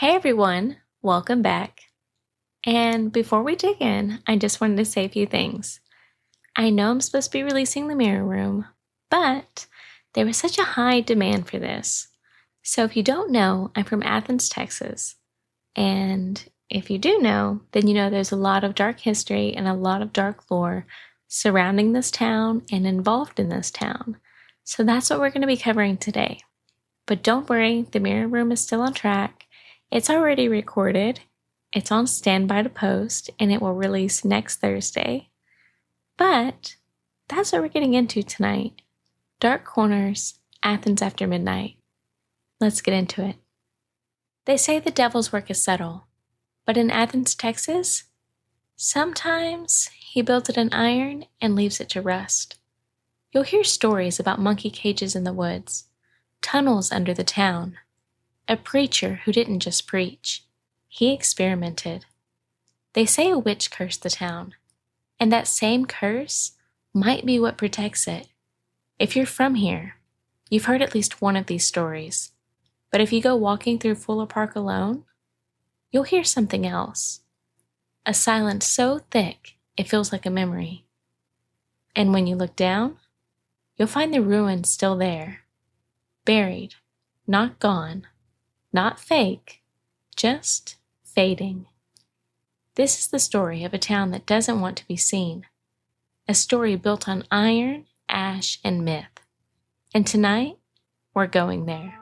Hey everyone, welcome back. And before we dig in, I just wanted to say a few things. I know I'm supposed to be releasing the mirror room, but there was such a high demand for this. So if you don't know, I'm from Athens, Texas. And if you do know, then you know there's a lot of dark history and a lot of dark lore surrounding this town and involved in this town. So that's what we're going to be covering today. But don't worry, the mirror room is still on track. It's already recorded, it's on standby to post, and it will release next Thursday. But that's what we're getting into tonight. Dark Corners, Athens After Midnight. Let's get into it. They say the devil's work is subtle, but in Athens, Texas, sometimes he builds it in iron and leaves it to rust. You'll hear stories about monkey cages in the woods, tunnels under the town, a preacher who didn't just preach, he experimented. They say a witch cursed the town, and that same curse might be what protects it. If you're from here, you've heard at least one of these stories, but if you go walking through Fuller Park alone, you'll hear something else. A silence so thick it feels like a memory. And when you look down, you'll find the ruins still there, buried, not gone. Not fake, just fading. This is the story of a town that doesn't want to be seen. A story built on iron, ash, and myth. And tonight, we're going there.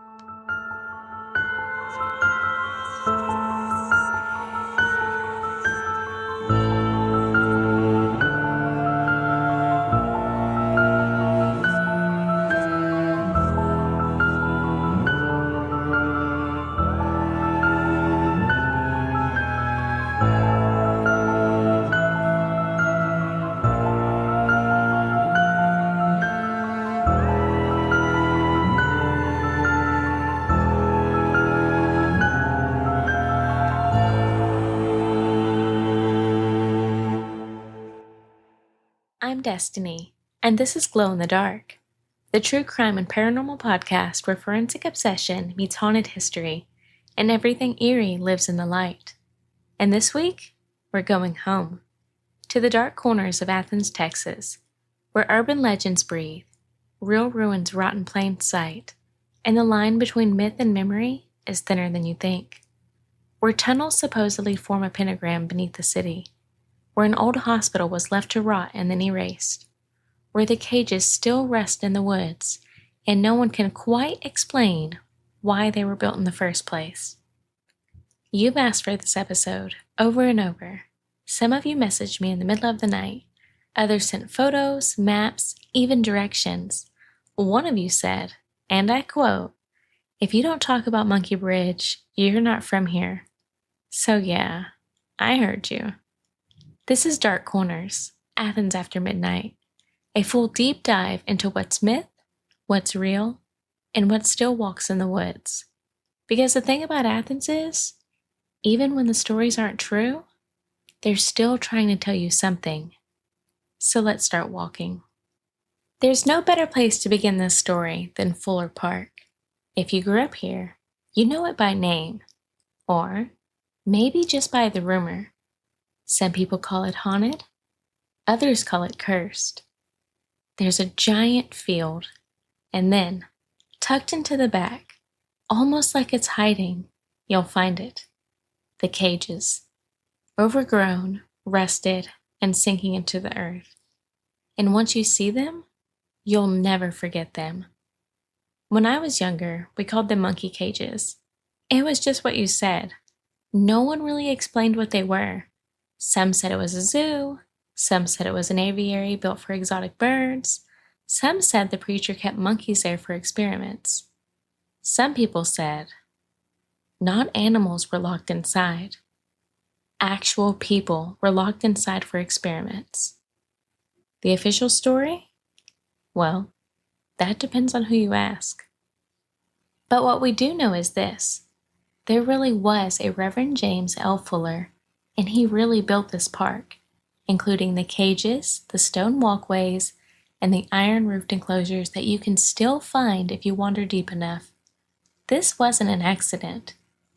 I'm Destiny, and this is Glow in the Dark, the true crime and paranormal podcast where forensic obsession meets haunted history, and everything eerie lives in the light. And this week, we're going home, to the dark corners of Athens, Texas, where urban legends breathe, real ruins rot in plain sight, and the line between myth and memory is thinner than you think. Where tunnels supposedly form a pentagram beneath the city, where an old hospital was left to rot and then erased, where the cages still rest in the woods, and no one can quite explain why they were built in the first place. You've asked for this episode over and over. Some of you messaged me in the middle of the night. Others sent photos, maps, even directions. One of you said, and I quote, "If you don't talk about Monkey Bridge, you're not from here." So yeah, I heard you. This is Dark Corners, Athens After Midnight, a full deep dive into what's myth, what's real, and what still walks in the woods. Because the thing about Athens is, even when the stories aren't true, they're still trying to tell you something. So let's start walking. There's no better place to begin this story than Fuller Park. If you grew up here, you know it by name, or maybe just by the rumor. Some people call it haunted, others call it cursed. There's a giant field, and then, tucked into the back, almost like it's hiding, you'll find it. The cages, overgrown, rusted, and sinking into the earth. And once you see them, you'll never forget them. When I was younger, we called them monkey cages. It was just what you said. No one really explained what they were. Some said it was a zoo, some said it was an aviary built for exotic birds, some said the preacher kept monkeys there for experiments. Some people said, not animals were locked inside. Actual people were locked inside for experiments. The official story? Well, that depends on who you ask. But what we do know is this. There really was a Reverend James L. Fuller, and he really built this park, including the cages, the stone walkways, and the iron-roofed enclosures that you can still find if you wander deep enough. This wasn't an accident.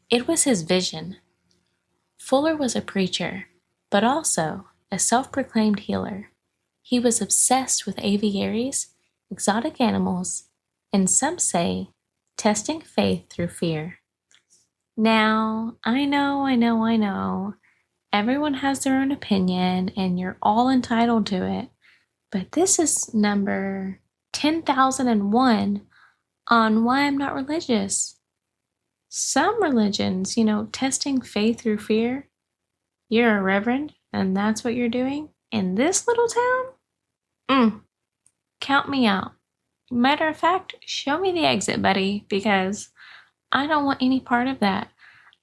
It was his vision. Fuller was a preacher, but also a self-proclaimed healer. He was obsessed with aviaries, exotic animals, and some say testing faith through fear. Now, I know. Everyone has their own opinion and you're all entitled to it, but this is number 10,001 on why I'm not religious. Some religions, testing faith through fear. You're a reverend and that's what you're doing in this little town? Count me out. Matter of fact, show me the exit, buddy, because I don't want any part of that.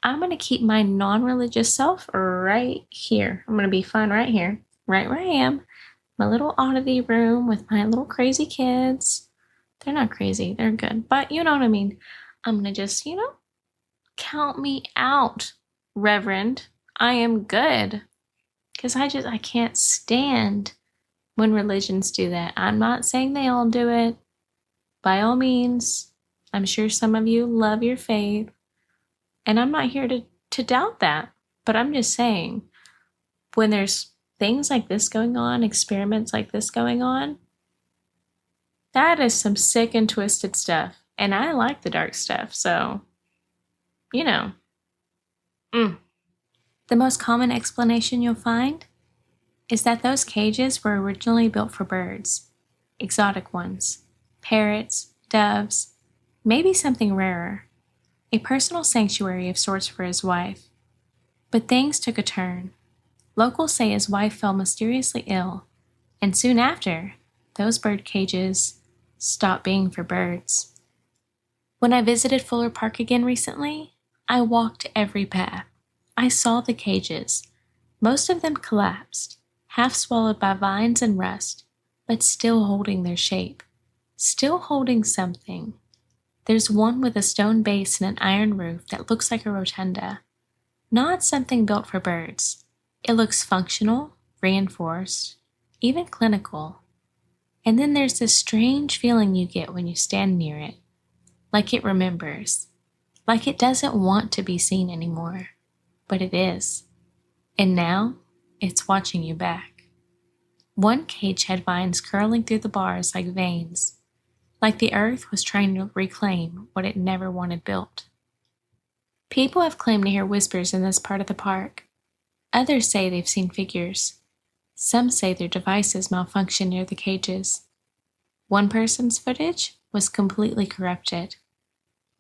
I'm going to keep my non-religious self right here. I'm going to be fun right here, right where I am. My little oddity room with my little crazy kids. They're not crazy, they're good, but you know what I mean. I'm going to just, count me out, Reverend. I am good. Because I can't stand when religions do that. I'm not saying they all do it. By all means, I'm sure some of you love your faith. And I'm not here to doubt that. But I'm just saying, when there's things like this going on, experiments like this going on, that is some sick and twisted stuff. And I like the dark stuff, so, The most common explanation you'll find is that those cages were originally built for birds, exotic ones, parrots, doves, maybe something rarer, a personal sanctuary of sorts for his wife. But things took a turn. Locals say his wife fell mysteriously ill, and soon after, those bird cages stopped being for birds. When I visited Fuller Park again recently, I walked every path. I saw the cages. Most of them collapsed, half swallowed by vines and rust, but still holding their shape, still holding something. There's one with a stone base and an iron roof that looks like a rotunda. Not something built for birds. It looks functional, reinforced, even clinical. And then there's this strange feeling you get when you stand near it, like it remembers, like it doesn't want to be seen anymore, but it is. And now, it's watching you back. One cage had vines curling through the bars like veins, like the earth was trying to reclaim what it never wanted built. People have claimed to hear whispers in this part of the park. Others say they've seen figures. Some say their devices malfunction near the cages. One person's footage was completely corrupted.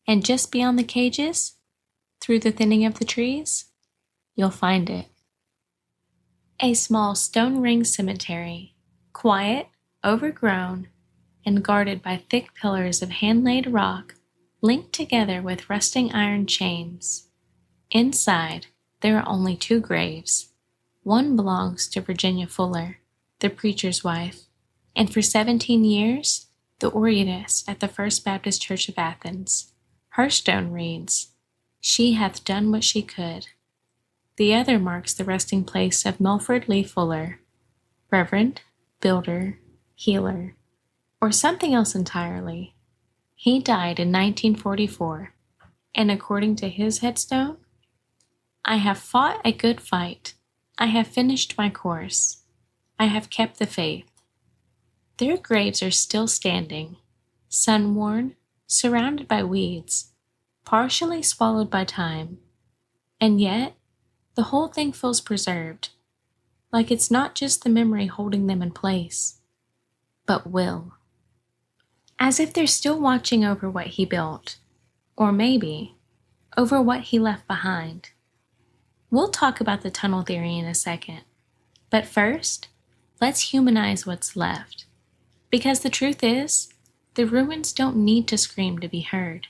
And just beyond the cages, through the thinning of the trees, you'll find it. A small stone-ringed cemetery, quiet, overgrown, and guarded by thick pillars of hand-laid rock linked together with rusting iron chains. Inside, there are only 2 graves. One belongs to Virginia Fuller, the preacher's wife, and for 17 years, the organist at the First Baptist Church of Athens. Her stone reads, "She hath done what she could." The other marks the resting place of Milford Lee Fuller, reverend, builder, healer, or something else entirely. He died in 1944, and according to his headstone, "I have fought a good fight. I have finished my course. I have kept the faith." Their graves are still standing, sun-worn, surrounded by weeds, partially swallowed by time, and yet the whole thing feels preserved, like it's not just the memory holding them in place, but will. As if they're still watching over what he built, or maybe over what he left behind. We'll talk about the tunnel theory in a second, but first, let's humanize what's left. Because the truth is, the ruins don't need to scream to be heard.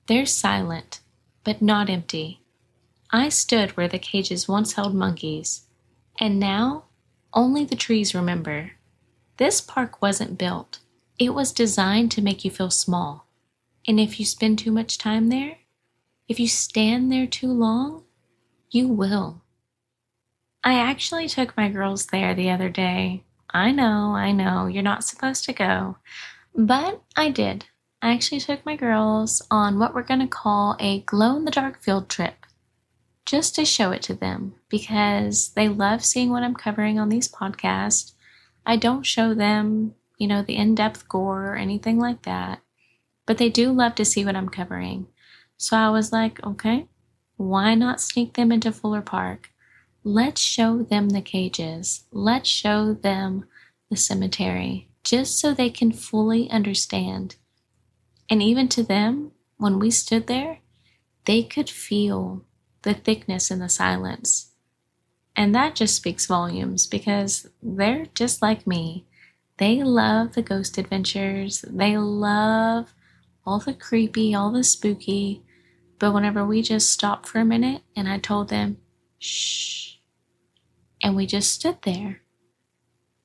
They're silent, but not empty. I stood where the cages once held monkeys, and now only the trees remember. This park wasn't built. It was designed to make you feel small. And if you spend too much time there, if you stand there too long, you will. I actually took my girls there the other day. I know, you're not supposed to go. But I did. I actually took my girls on what we're going to call a glow-in-the-dark field trip, just to show it to them, because they love seeing what I'm covering on these podcasts. I don't show them, the in-depth gore or anything like that, but they do love to see what I'm covering. So I was like, okay, why not sneak them into Fuller Park? Let's show them the cages. Let's show them the cemetery, just so they can fully understand. And even to them, when we stood there, they could feel the thickness in the silence. And that just speaks volumes, because they're just like me. They love the ghost adventures. They love all the creepy, all the spooky. But whenever we just stopped for a minute and I told them, shh, and we just stood there,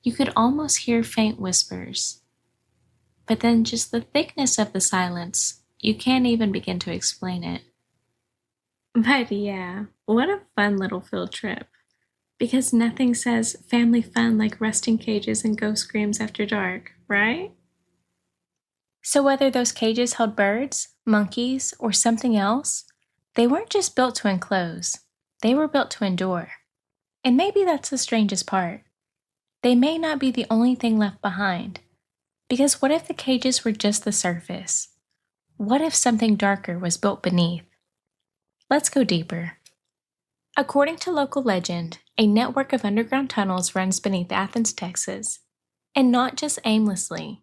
you could almost hear faint whispers. But then just the thickness of the silence, you can't even begin to explain it. But yeah, what a fun little field trip. Because nothing says family fun like rusting cages and ghost screams after dark, right? So whether those cages held birds, monkeys, or something else, they weren't just built to enclose. They were built to endure. And maybe that's the strangest part. They may not be the only thing left behind. Because what if the cages were just the surface? What if something darker was built beneath? Let's go deeper. According to local legend, a network of underground tunnels runs beneath Athens, Texas. And not just aimlessly.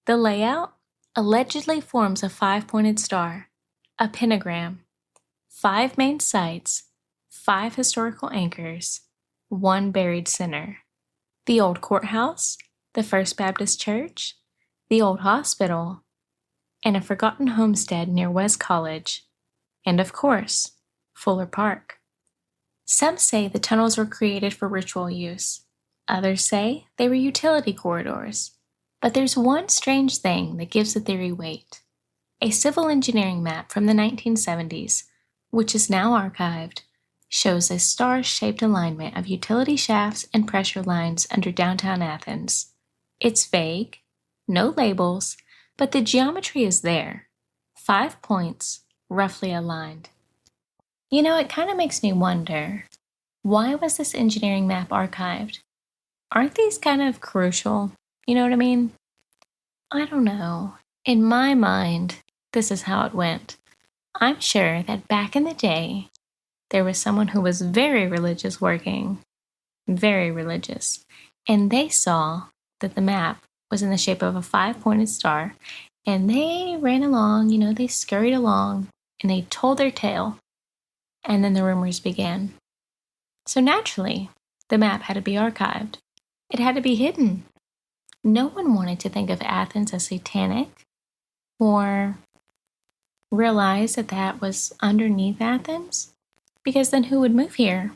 The layout allegedly forms a 5-pointed star, a pentagram, 5 main sites, 5 historical anchors, 1 buried center. The old courthouse, the First Baptist Church, the old hospital, and a forgotten homestead near West College, and of course, Fuller Park. Some say the tunnels were created for ritual use. Others say they were utility corridors. But there's one strange thing that gives the theory weight. A civil engineering map from the 1970s, which is now archived, shows a star-shaped alignment of utility shafts and pressure lines under downtown Athens. It's vague, no labels, but the geometry is there. 5 points, roughly aligned. It kind of makes me wonder, why was this engineering map archived? Aren't these kind of crucial? You know what I mean? I don't know. In my mind, this is how it went. I'm sure that back in the day, there was someone who was very religious working, very religious, and they saw that the map was in the shape of a 5-pointed star, and they ran along, they scurried along, and they told their tale, and then the rumors began. So naturally, the map had to be archived. It had to be hidden. No one wanted to think of Athens as satanic, or realize that that was underneath Athens, because then who would move here?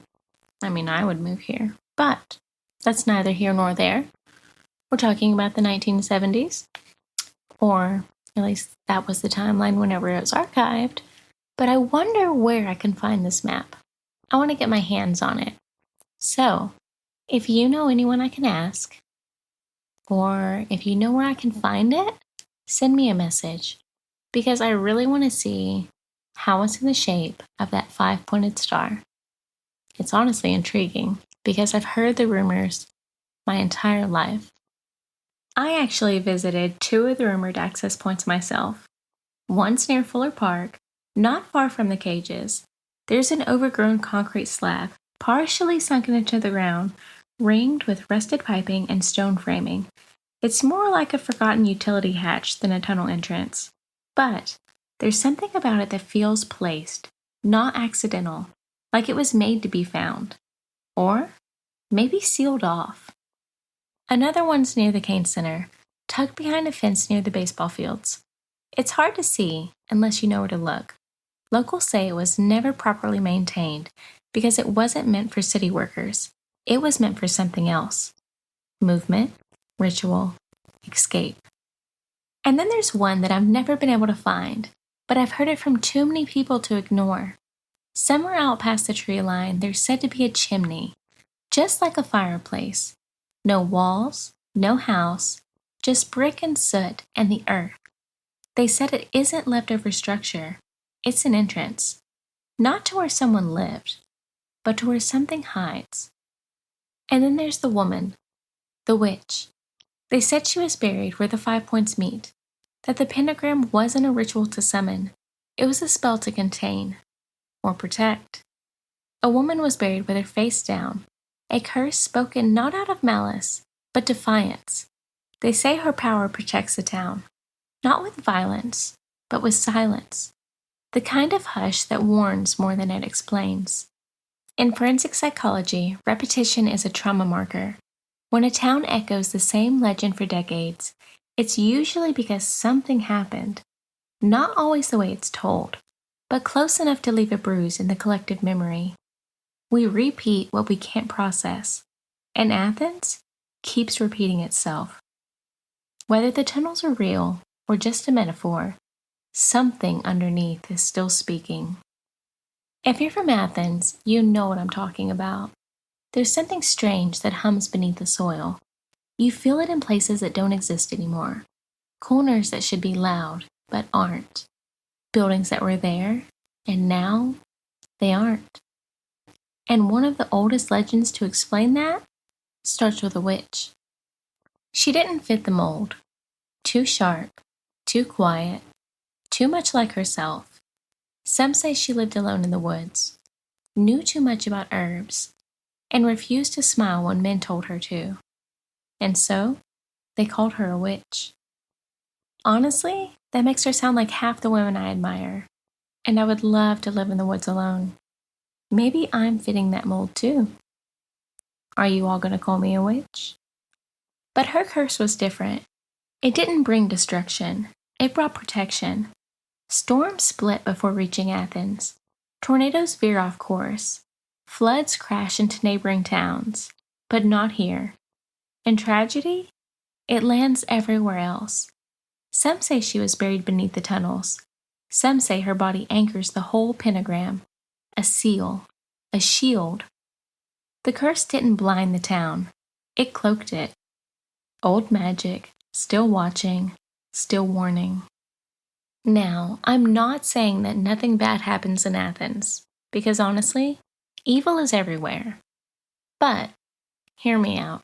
I mean, I would move here, but that's neither here nor there. We're talking about the 1970s, or at least that was the timeline whenever it was archived, but I wonder where I can find this map. I want to get my hands on it. So, if you know anyone I can ask, or if you know where I can find it, send me a message, because I really want to see how it's in the shape of that 5-pointed star. It's honestly intriguing, because I've heard the rumors my entire life. I actually visited 2 of the rumored access points myself. One's near Fuller Park, not far from the cages. There's an overgrown concrete slab, partially sunken into the ground, ringed with rusted piping and stone framing. It's more like a forgotten utility hatch than a tunnel entrance. But there's something about it that feels placed, not accidental, like it was made to be found. Or maybe sealed off. Another one's near the Kane Center, tucked behind a fence near the baseball fields. It's hard to see unless you know where to look. Locals say it was never properly maintained because it wasn't meant for city workers. It was meant for something else. Movement, ritual, escape. And then there's one that I've never been able to find, but I've heard it from too many people to ignore. Somewhere out past the tree line, there's said to be a chimney, just like a fireplace. No walls, no house, just brick and soot and the earth. They said it isn't leftover structure, it's an entrance, not to where someone lived, but to where something hides. And then there's the woman, the witch. They said she was buried where the 5 points meet, that the pentagram wasn't a ritual to summon, it was a spell to contain, or protect. A woman was buried with her face down, a curse spoken not out of malice, but defiance. They say her power protects the town, not with violence, but with silence, the kind of hush that warns more than it explains. In forensic psychology, repetition is a trauma marker. When a town echoes the same legend for decades, it's usually because something happened, not always the way it's told, but close enough to leave a bruise in the collective memory. We repeat what we can't process, and Athens keeps repeating itself. Whether the tunnels are real or just a metaphor, something underneath is still speaking. If you're from Athens, you know what I'm talking about. There's something strange that hums beneath the soil. You feel it in places that don't exist anymore. Corners that should be loud, but aren't. Buildings that were there, and now they aren't. And one of the oldest legends to explain that starts with a witch. She didn't fit the mold. Too sharp, too quiet, too much like herself. Some say she lived alone in the woods, knew too much about herbs, and refused to smile when men told her to. And so, they called her a witch. Honestly, that makes her sound like half the women I admire, and I would love to live in the woods alone. Maybe I'm fitting that mold too. Are you all going to call me a witch? But her curse was different. It didn't bring destruction. It brought protection. Storms split before reaching Athens. Tornadoes veer off course. Floods crash into neighboring towns. But not here. And tragedy? It lands everywhere else. Some say she was buried beneath the tunnels. Some say her body anchors the whole pentagram. A seal. A shield. The curse didn't blind the town. It cloaked it. Old magic, still watching, still warning. Now, I'm not saying that nothing bad happens in Athens, because honestly, evil is everywhere. But, hear me out.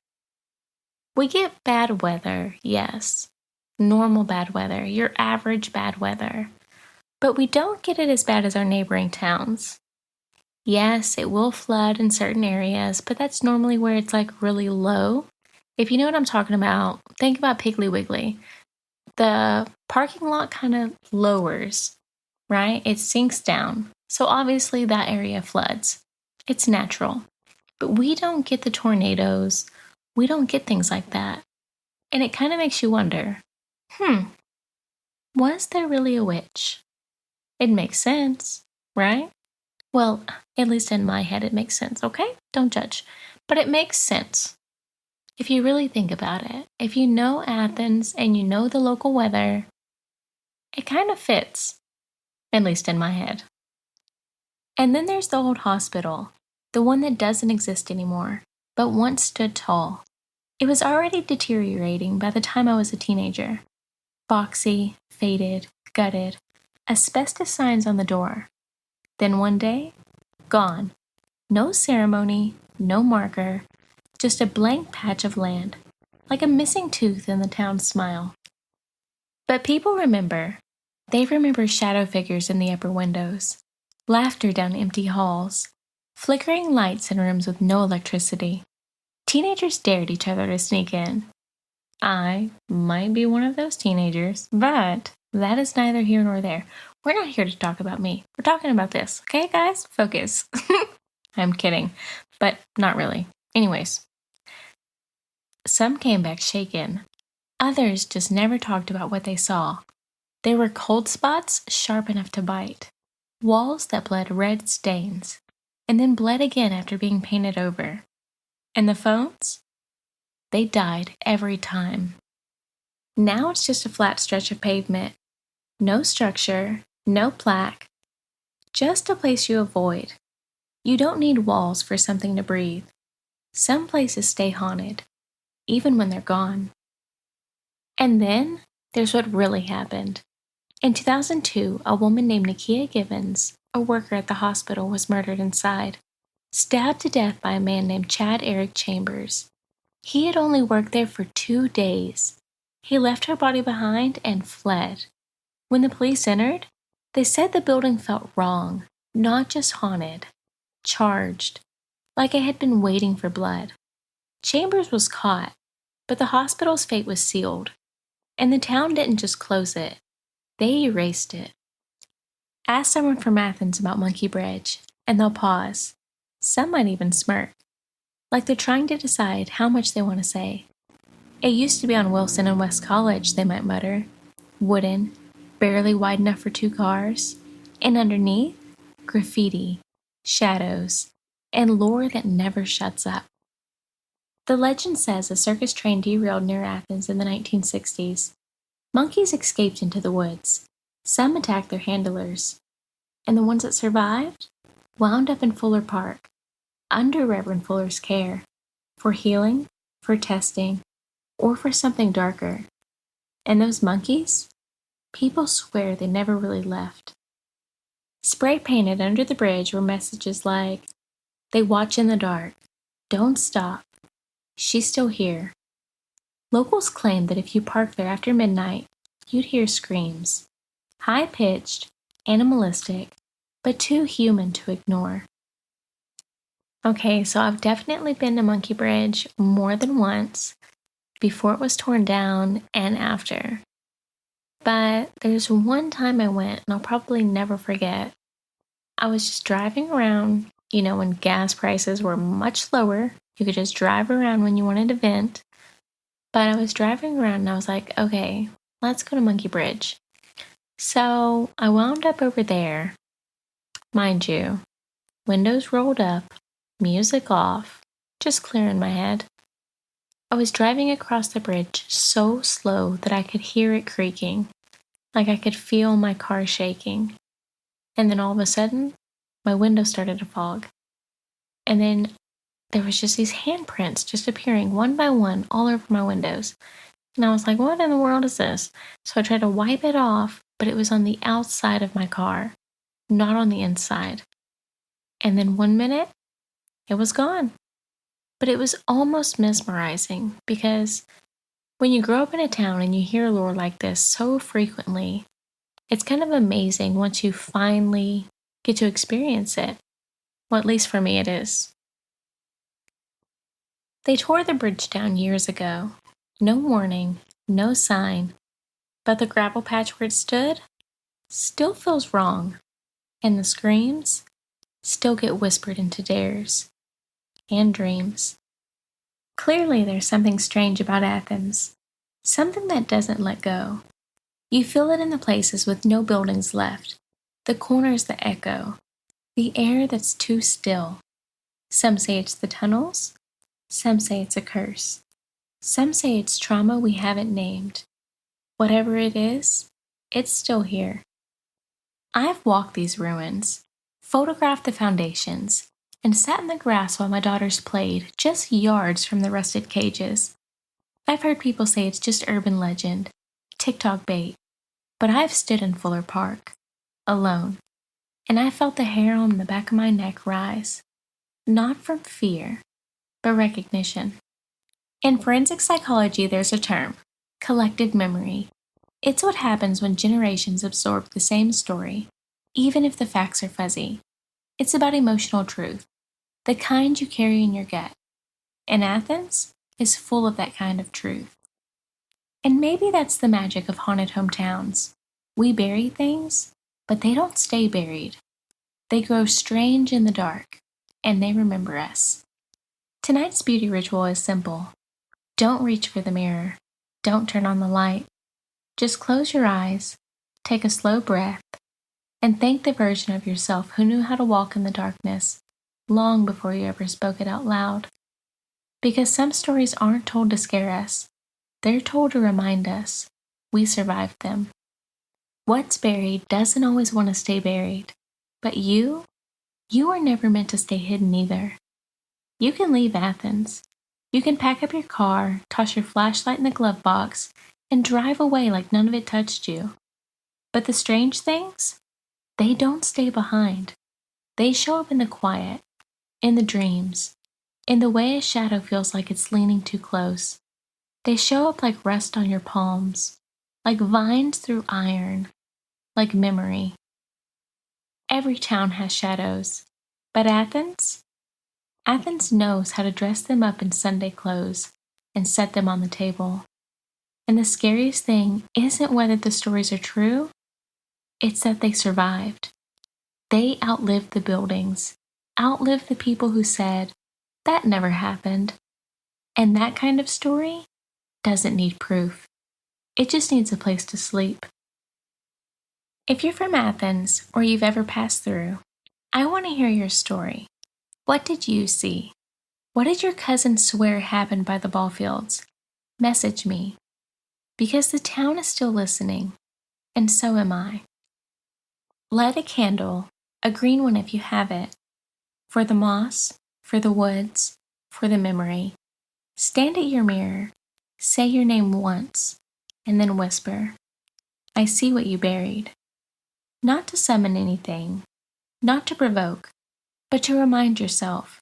We get bad weather, yes. Normal bad weather, your average bad weather. But we don't get it as bad as our neighboring towns. Yes, it will flood in certain areas, but that's normally where it's like really low. If you know what I'm talking about, think about Piggly Wiggly. The parking lot kind of lowers, right? It sinks down. So obviously that area floods. It's natural. But we don't get the tornadoes. We don't get things like that. And it kind of makes you wonder, was there really a witch? It makes sense, right? Well, at least in my head it makes sense, okay? Don't judge. But it makes sense. If you really think about it, if you know Athens and you know the local weather, it kind of fits, at least in my head. And then there's the old hospital, the one that doesn't exist anymore, but once stood tall. It was already deteriorating by the time I was a teenager. Boxy, faded, gutted, asbestos signs on the door. Then one day, gone. No ceremony, no marker, just a blank patch of land, like a missing tooth in the town's smile. But people remember. They remember shadow figures in the upper windows, laughter down empty halls, flickering lights in rooms with no electricity. Teenagers dared each other to sneak in. I might be one of those teenagers, but that is neither here nor there. We're not here to talk about me. We're talking about this, okay, guys? Focus. I'm kidding, but not really. Anyways, some came back shaken. Others just never talked about what they saw. There were cold spots sharp enough to bite, walls that bled red stains, and then bled again after being painted over. And the phones? They died every time. Now it's just a flat stretch of pavement. No structure, no plaque, just a place you avoid. You don't need walls for something to breathe. Some places stay haunted, even when they're gone. And then there's what really happened. In 2002, a woman named Nakia Gibbons, a worker at the hospital, was murdered inside, stabbed to death by a man named Chad Eric Chambers. He had only worked there for 2 days. He left her body behind and fled. When the police entered, they said the building felt wrong, not just haunted, charged, like it had been waiting for blood. Chambers was caught, but the hospital's fate was sealed, and the town didn't just close it, they erased it. Ask someone from Athens about Monkey Bridge, and they'll pause. Some might even smirk, like they're trying to decide how much they want to say. It used to be on Wilson and West College, they might mutter. Wooden, barely wide enough for 2 cars, and underneath, graffiti, shadows, and lore that never shuts up. The legend says a circus train derailed near Athens in the 1960s. Monkeys escaped into the woods. Some attacked their handlers, and the ones that survived wound up in Fuller Park, under Reverend Fuller's care, for healing, for testing, or for something darker. And those monkeys? People swear they never really left. Spray painted under the bridge were messages like, "They watch in the dark. Don't stop. She's still here." Locals claim that if you park there after midnight, you'd hear screams. High-pitched, animalistic, but too human to ignore. Okay, so I've definitely been to Monkey Bridge more than once, before it was torn down and after. But there's one time I went, and I'll probably never forget. I was just driving around, when gas prices were much lower. You could just drive around when you wanted to vent. But I was driving around and I was like, okay, let's go to Monkey Bridge. So I wound up over there. Mind you, windows rolled up, music off, just clearing my head. I was driving across the bridge so slow that I could hear it creaking, like I could feel my car shaking. And then all of a sudden, my window started to fog. And then there was just these handprints just appearing one by one all over my windows. And I was like, what in the world is this? So I tried to wipe it off, but it was on the outside of my car, not on the inside. And then 1 minute, it was gone. But it was almost mesmerizing because when you grow up in a town and you hear lore like this so frequently, it's kind of amazing once you finally get to experience it. Well, at least for me it is. They tore the bridge down years ago. No warning, no sign. But the gravel patch where it stood still feels wrong. And the screams still get whispered into dares and dreams. Clearly there's something strange about Athens. Something that doesn't let go. You feel it in the places with no buildings left, the corners that echo, the air that's too still. Some say it's the tunnels, some say it's a curse. Some say it's trauma we haven't named. Whatever it is, it's still here. I've walked these ruins, photographed the foundations, and sat in the grass while my daughters played just yards from the rusted cages. I've heard people say it's just urban legend, TikTok bait, but I've stood in Fuller Park, alone, and I felt the hair on the back of my neck rise, not from fear, but recognition. In forensic psychology, there's a term, collective memory. It's what happens when generations absorb the same story, even if the facts are fuzzy. It's about emotional truth, the kind you carry in your gut. And Athens is full of that kind of truth. And maybe that's the magic of haunted hometowns. We bury things, but they don't stay buried. They grow strange in the dark, and they remember us. Tonight's beauty ritual is simple. Don't reach for the mirror. Don't turn on the light. Just close your eyes, take a slow breath, and thank the version of yourself who knew how to walk in the darkness long before you ever spoke it out loud. Because some stories aren't told to scare us. They're told to remind us we survived them. What's buried doesn't always want to stay buried. But you are never meant to stay hidden either. You can leave Athens. You can pack up your car, toss your flashlight in the glove box, and drive away like none of it touched you. But the strange things, they don't stay behind. They show up in the quiet, in the dreams, in the way a shadow feels like it's leaning too close. They show up like rust on your palms, like vines through iron, like memory. Every town has shadows, but Athens knows how to dress them up in Sunday clothes and set them on the table. And the scariest thing isn't whether the stories are true, it's that they survived. They outlived the buildings, outlived the people who said, "That never happened." And that kind of story doesn't need proof. It just needs a place to sleep. If you're from Athens or you've ever passed through, I want to hear your story. What did you see? What did your cousin swear happened by the ball fields? Message me. Because the town is still listening, and so am I. Light a candle, a green one if you have it, for the moss, for the woods, for the memory. Stand at your mirror, say your name once, and then whisper, "I see what you buried." Not to summon anything, not to provoke, but to remind yourself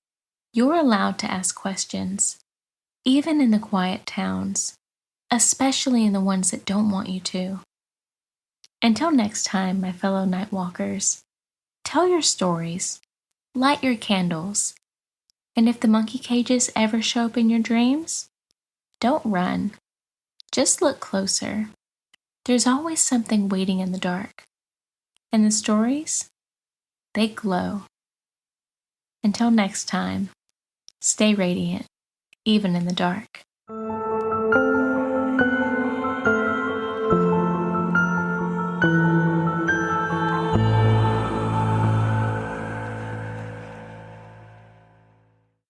you're allowed to ask questions, even in the quiet towns, especially in the ones that don't want you to. Until next time, my fellow night walkers, tell your stories, light your candles, and if the monkey cages ever show up in your dreams, don't run, just look closer. There's always something waiting in the dark, and the stories, they glow. Until next time, stay radiant, even in the dark.